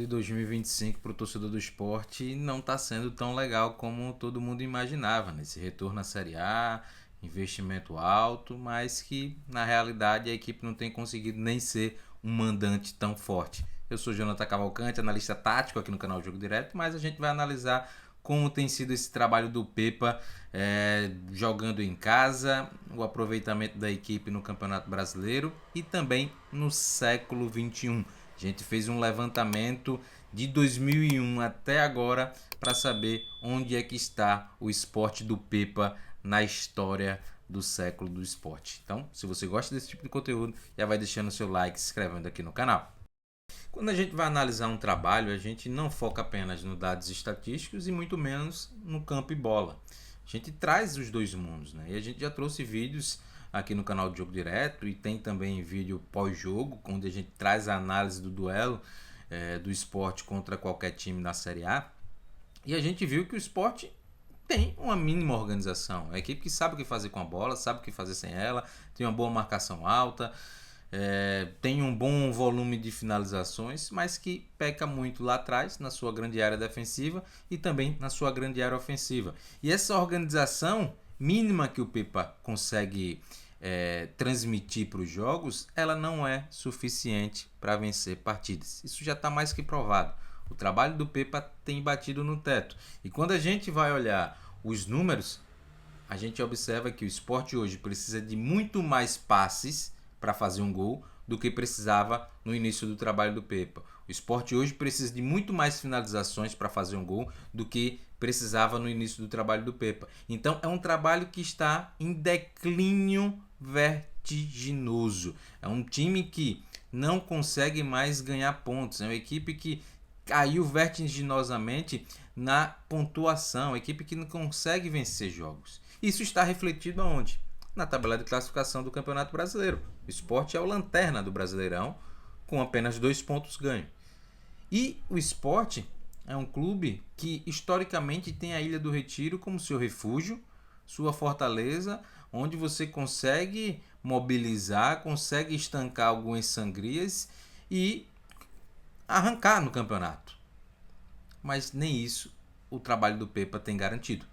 2025 para o torcedor do esporte não está sendo tão legal como todo mundo imaginava, né? Esse retorno à Série A, investimento alto, mas que na realidade a equipe não tem conseguido nem ser um mandante tão forte. Eu sou Jonathan Cavalcante, analista tático aqui no canal Jogo Direto, mas a gente vai analisar como tem sido esse trabalho do Pepa jogando em casa, o aproveitamento da equipe no Campeonato Brasileiro e também no século XXI. A gente fez um levantamento de 2001 até agora para saber onde é que está o esporte do Pepa na história do século do esporte. Então, se você gosta desse tipo de conteúdo, já vai deixando seu like e se inscrevendo aqui no canal. Quando a gente vai analisar um trabalho, a gente não foca apenas nos dados estatísticos e muito menos no campo e bola. A gente traz os dois mundos, né? E a gente já trouxe vídeos aqui no canal de Jogo Direto e tem também vídeo pós-jogo, onde a gente traz a análise do duelo do esporte contra qualquer time na Série A. E a gente viu que o esporte tem uma mínima organização. É uma equipe que sabe o que fazer com a bola, sabe o que fazer sem ela, tem uma boa marcação alta, tem um bom volume de finalizações, mas que peca muito lá atrás, na sua grande área defensiva e também na sua grande área ofensiva. E essa organização mínima que o Pepa consegue transmitir para os jogos, ela não é suficiente para vencer partidas. Isso já está mais que provado. O trabalho do Pepa tem batido no teto. E quando a gente vai olhar os números, a gente observa que o esporte hoje precisa de muito mais passes para fazer um gol do que precisava no início do trabalho do Pepa. O esporte hoje precisa de muito mais finalizações para fazer um gol do que precisava no início do trabalho do Pepa. Então é um trabalho que está em declínio vertiginoso. É um time que não consegue mais ganhar pontos. É uma equipe que caiu vertiginosamente na pontuação. É uma equipe que não consegue vencer jogos. Isso está refletido aonde? Na tabela de classificação do Campeonato Brasileiro. O Sport é o lanterna do Brasileirão, com apenas 2 pontos ganhos. E o Sport é um clube que historicamente tem a Ilha do Retiro como seu refúgio, sua fortaleza, onde você consegue mobilizar, consegue estancar algumas sangrias e arrancar no campeonato. Mas nem isso o trabalho do Pepa tem garantido.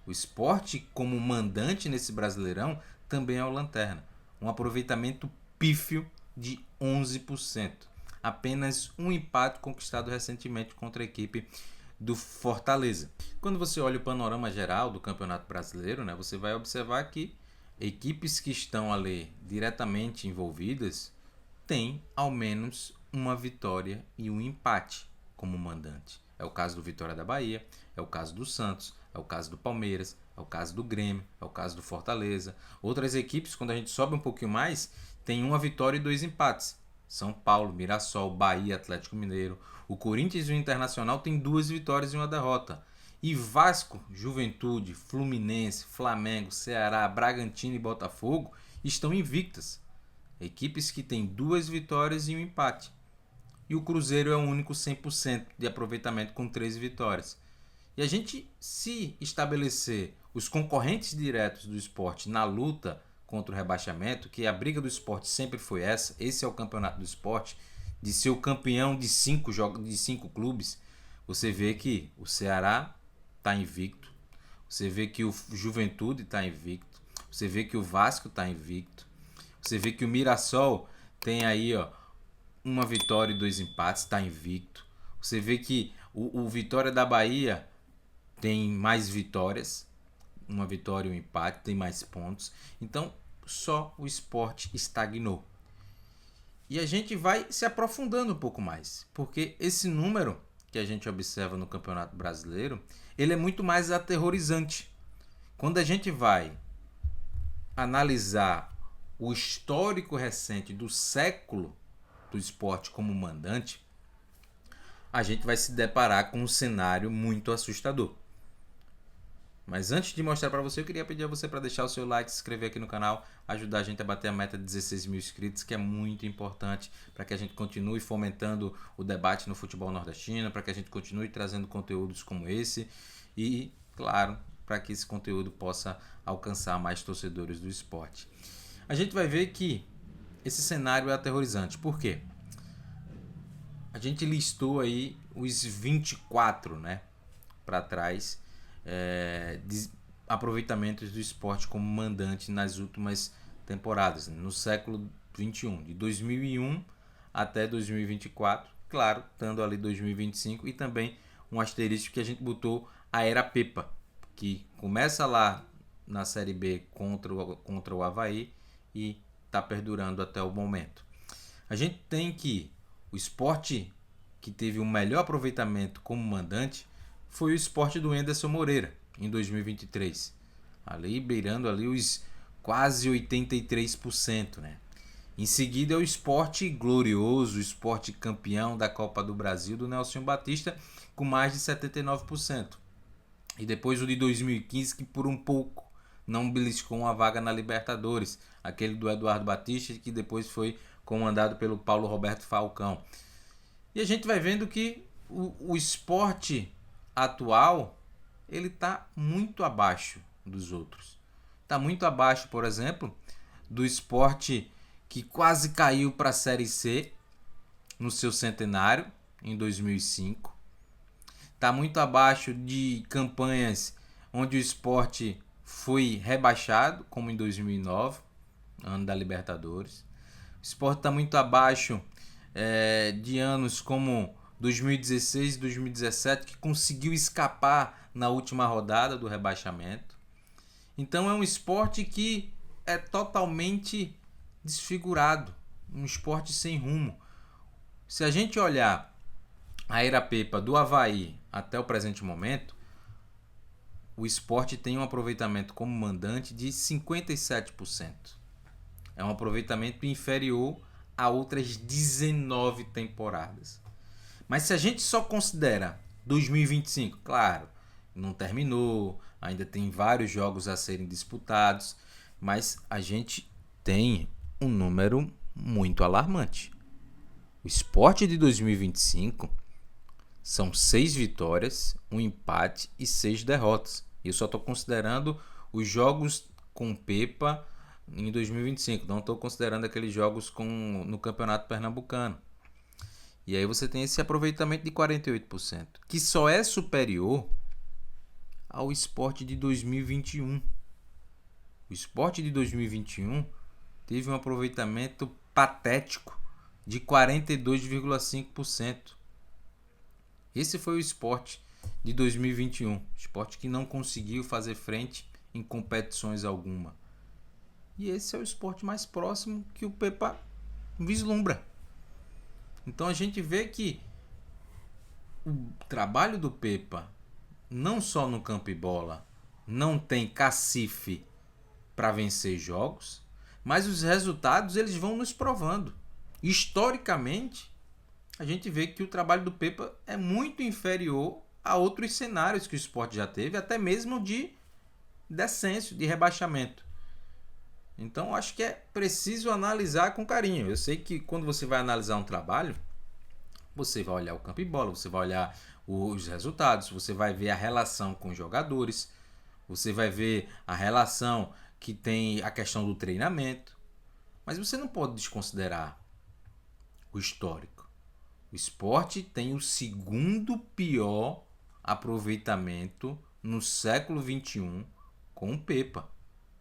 O Sport, como mandante nesse Brasileirão, também é o lanterna. Um aproveitamento pífio de 11%. Apenas um empate conquistado recentemente contra a equipe do Fortaleza. Quando você olha o panorama geral do Campeonato Brasileiro, né, você vai observar que equipes que estão ali diretamente envolvidas têm ao menos uma vitória e um empate como mandante. É o caso do Vitória da Bahia, é o caso do Santos, é o caso do Palmeiras, é o caso do Grêmio, é o caso do Fortaleza. Outras equipes, quando a gente sobe um pouquinho mais, tem uma vitória e 2 empates. São Paulo, Mirassol, Bahia, Atlético Mineiro. O Corinthians e o Internacional têm 2 vitórias e uma derrota. E Vasco, Juventude, Fluminense, Flamengo, Ceará, Bragantino e Botafogo estão invictas. Equipes que têm 2 vitórias e um empate. E o Cruzeiro é o único 100% de aproveitamento com 13 vitórias. E a gente, se estabelecer os concorrentes diretos do esporte na luta contra o rebaixamento, que a briga do esporte sempre foi essa, esse é o campeonato do esporte, de ser o campeão de 5 clubes, você vê que o Ceará está invicto, você vê que o Juventude está invicto, você vê que o Vasco está invicto, você vê que o Mirassol tem aí uma vitória e 2 empates, está invicto. Você vê que o Vitória da Bahia tem mais vitórias, uma vitória e um empate, tem mais pontos. Então, só o Sport estagnou. E a gente vai se aprofundando um pouco mais, porque esse número que a gente observa no Campeonato Brasileiro, ele é muito mais aterrorizante. Quando a gente vai analisar o histórico recente do século do esporte como mandante, a gente vai se deparar com um cenário muito assustador. Mas antes de mostrar para você, eu queria pedir a você para deixar o seu like, se inscrever aqui no canal, ajudar a gente a bater a meta de 16 mil inscritos, que é muito importante para que a gente continue fomentando o debate no futebol nordestino, para que a gente continue trazendo conteúdos como esse e, claro, para que esse conteúdo possa alcançar mais torcedores do esporte. A gente vai ver que esse cenário é aterrorizante. Por quê? A gente listou aí os 24, né, para trás, de aproveitamentos do esporte como mandante nas últimas temporadas, né, no século 21, de 2001 até 2024, claro, estando ali 2025 e também um asterisco que a gente botou a Era Pepa, que começa lá na Série B contra o Avaí e está perdurando até o momento. A gente tem que o esporte que teve o melhor aproveitamento como mandante foi o esporte do Enderson Moreira, em 2023. Ali beirando ali os quase 83%, né? Em seguida é o esporte glorioso, o esporte campeão da Copa do Brasil do Nelson Batista, com mais de 79%. E depois o de 2015, que por um pouco não beliscou uma vaga na Libertadores, aquele do Eduardo Batista, que depois foi comandado pelo Paulo Roberto Falcão. E a gente vai vendo que o esporte atual ele está muito abaixo dos outros. Está muito abaixo, por exemplo, do esporte que quase caiu para a Série C no seu centenário, em 2005. Está muito abaixo de campanhas onde o esporte foi rebaixado, como em 2009, ano da Libertadores. O esporte está muito abaixo de anos como 2016 e 2017, que conseguiu escapar na última rodada do rebaixamento. Então é um esporte que é totalmente desfigurado, um esporte sem rumo. Se a gente olhar a Era Pepa do Avaí até o presente momento, o esporte tem um aproveitamento como mandante de 57%. É um aproveitamento inferior a outras 19 temporadas. Mas se a gente só considera 2025, claro, não terminou, ainda tem vários jogos a serem disputados, mas a gente tem um número muito alarmante. O esporte de 2025 são 6 vitórias, 1 empate e 6 derrotas. Eu só estou considerando os jogos com Pepa em 2025. Não estou considerando aqueles jogos no Campeonato Pernambucano. E aí você tem esse aproveitamento de 48%, que só é superior ao esporte de 2021. O esporte de 2021 teve um aproveitamento patético de 42,5%. Esse foi o esporte de 2021. Esporte que não conseguiu fazer frente em competições alguma. E esse é o esporte mais próximo que o Pepa vislumbra. Então a gente vê que o trabalho do Pepa, não só no campo e bola, não tem cacife para vencer jogos, mas os resultados eles vão nos provando. Historicamente, a gente vê que o trabalho do Pepa é muito inferior a outros cenários que o esporte já teve, até mesmo de descenso, de rebaixamento. Então, acho que é preciso analisar com carinho. Eu sei que quando você vai analisar um trabalho, você vai olhar o campo e bola, você vai olhar os resultados, você vai ver a relação com os jogadores, você vai ver a relação que tem a questão do treinamento. Mas você não pode desconsiderar o histórico. O esporte tem o segundo pior aproveitamento no século XXI com o Pepa.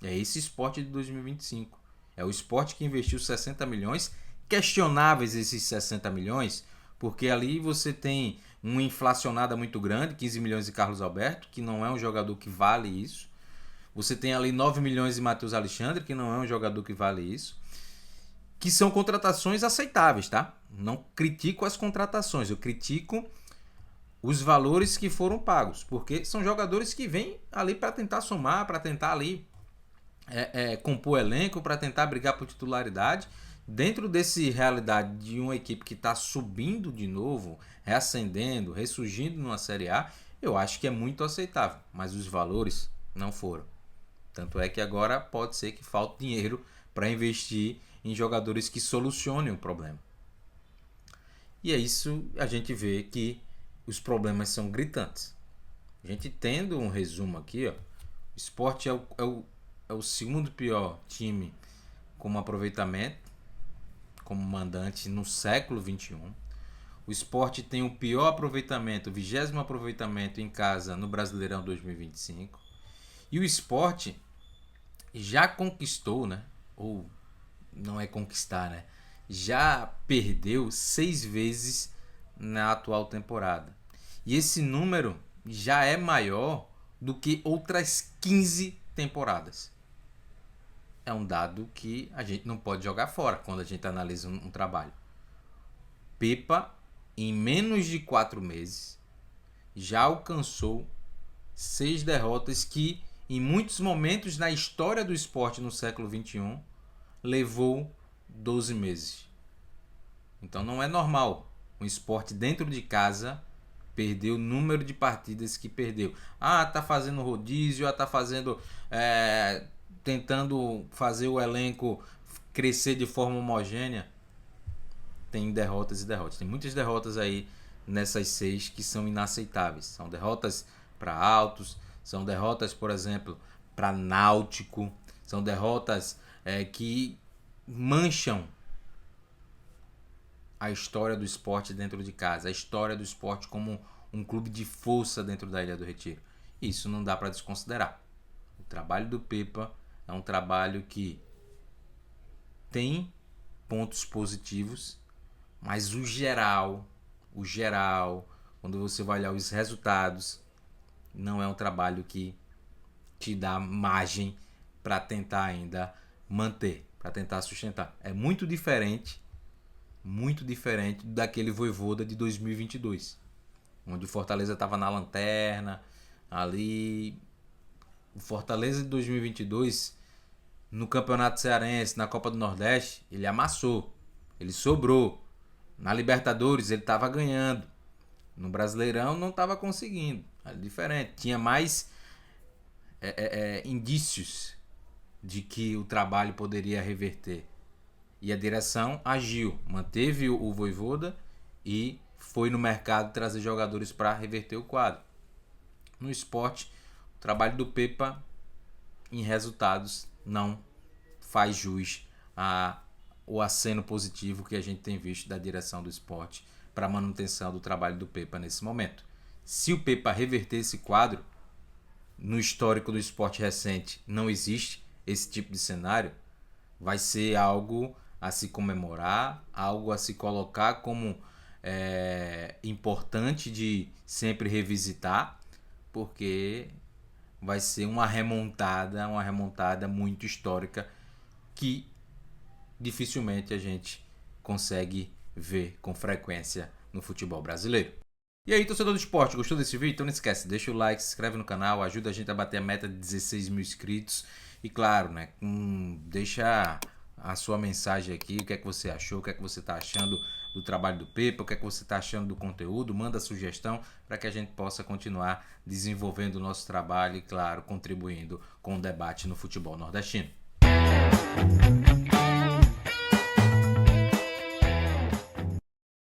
É esse esporte de 2025. É o esporte que investiu 60 milhões, questionáveis esses 60 milhões, porque ali você tem uma inflacionada muito grande, 15 milhões de Carlos Alberto, que não é um jogador que vale isso. Você tem ali 9 milhões de Matheus Alexandre, que não é um jogador que vale isso. Que são contratações aceitáveis, tá? Não critico as contratações, eu critico os valores que foram pagos, porque são jogadores que vêm ali para tentar somar, para tentar ali compor elenco, para tentar brigar por titularidade. Dentro desse realidade de uma equipe que está subindo de novo, reacendendo, ressurgindo numa Série A, eu acho que é muito aceitável, mas os valores não foram. Tanto é que agora pode ser que falte dinheiro para investir em jogadores que solucionem o problema. E é isso, a gente vê que os problemas são gritantes. A gente tendo um resumo aqui, ó, o Sport é o segundo pior time como aproveitamento, como mandante no século XXI. O Sport tem o pior aproveitamento, o 20º aproveitamento em casa no Brasileirão 2025. E o Sport já conquistou, né? Ou não é conquistar, né? Já perdeu 6 vezes na atual temporada. E esse número já é maior do que outras 15 temporadas. É um dado que a gente não pode jogar fora quando a gente analisa um trabalho. Pepa, em menos de 4 meses, já alcançou 6 derrotas que, em muitos momentos na história do esporte no século XXI, levou 12 meses. Então não é normal um esporte dentro de casa perder o número de partidas que perdeu. Tá fazendo rodízio, tá fazendo tentando fazer o elenco crescer de forma homogênea. Tem derrotas e derrotas. Tem muitas derrotas aí nessas 6 que são inaceitáveis. São derrotas para Altos, são derrotas, por exemplo, para Náutico, são derrotas que mancham a história do esporte dentro de casa, a história do esporte como um clube de força dentro da Ilha do Retiro. Isso não dá para desconsiderar. O trabalho do Pepa é um trabalho que tem pontos positivos, mas o geral, quando você vai olhar os resultados, não é um trabalho que te dá margem para tentar ainda manter, para tentar sustentar. É muito diferente daquele Vojvoda de 2022, onde o Fortaleza estava na lanterna, ali. O Fortaleza de 2022, no Campeonato Cearense, na Copa do Nordeste, ele amassou, ele sobrou. Na Libertadores ele estava ganhando, no Brasileirão não estava conseguindo, era diferente, tinha mais indícios de que o trabalho poderia reverter. E a direção agiu, manteve o Vojvoda e foi no mercado trazer jogadores para reverter o quadro. No esporte, o trabalho do Pepa em resultados não faz jus ao aceno positivo que a gente tem visto da direção do esporte para a manutenção do trabalho do Pepa nesse momento. Se o Pepa reverter esse quadro, no histórico do esporte recente não existe esse tipo de cenário, vai ser algo a se comemorar, algo a se colocar como importante de sempre revisitar, porque vai ser uma remontada muito histórica que dificilmente a gente consegue ver com frequência no futebol brasileiro. E aí, torcedor do esporte, gostou desse vídeo? Então não esquece, deixa o like, se inscreve no canal, ajuda a gente a bater a meta de 16 mil inscritos. E claro, né, deixa a sua mensagem aqui, o que é que você achou, o que é que você está achando do trabalho do Pepa, o que é que você está achando do conteúdo, manda sugestão para que a gente possa continuar desenvolvendo o nosso trabalho e, claro, contribuindo com o debate no futebol nordestino.